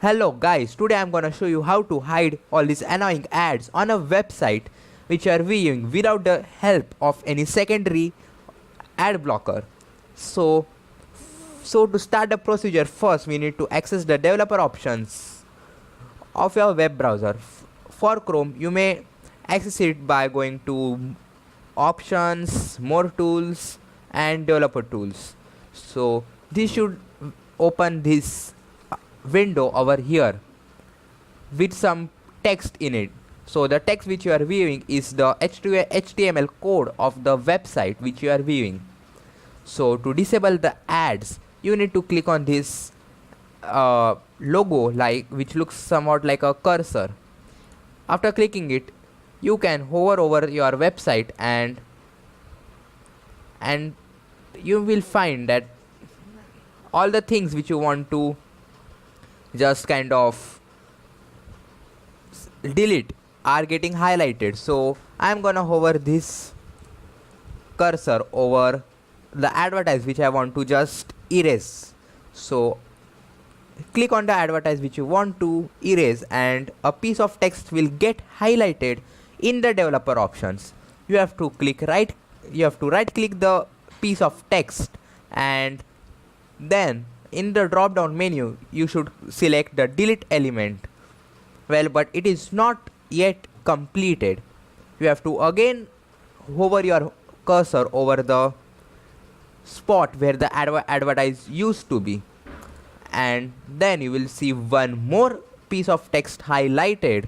Hello guys, today I'm gonna show you how to hide all these annoying ads on a website which you are viewing without the help of any secondary ad blocker. So to start the procedure, first we need to access the developer options of your web browser. For Chrome, you may access it by going to options, more tools and developer tools. So this should open this window over here with some text in it. So the text which you are viewing is the HTML code of the website which you are viewing. So to disable the ads, you need to click on this logo which looks somewhat like a cursor. After clicking it, you can hover over your website and you will find that all the things which you want to just kind of delete are getting highlighted. So I'm gonna hover this cursor over the advertise which I want to just erase. So click on the advertise which you want to erase and a piece of text will get highlighted in the developer options. You have to right click the piece of text, and then in the drop down menu you should select the delete element. Well, but it is not yet completed. You have to again hover your cursor over the spot where the advertise used to be, and then you will see one more piece of text highlighted,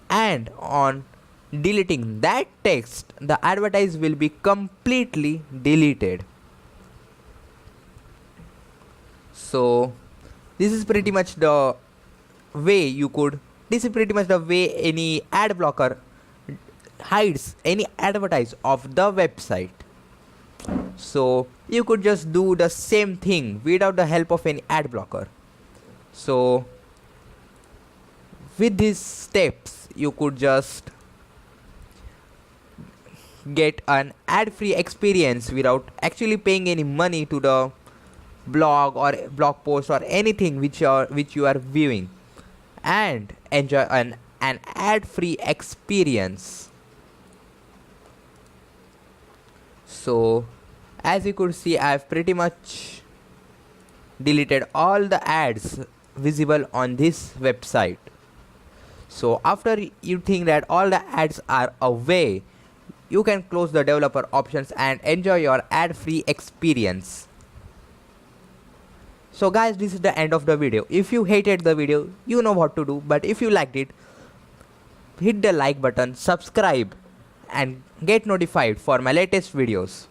and on deleting that text the advertise will be completely deleted. So this is pretty much the way any ad blocker hides any advertise of the website. So you could just do the same thing without the help of any ad blocker. So with these steps you could just get an ad-free experience without actually paying any money to the blog or blog post or anything which you are viewing, and enjoy an ad-free experience. So as you could see, I have pretty much deleted all the ads visible on this website. So after you think that all the ads are away, you can close the developer options and enjoy your ad-free experience. So guys, this is the end of the video. If you hated the video, you know what to do, but if you liked it, hit the like button, subscribe and get notified for my latest videos.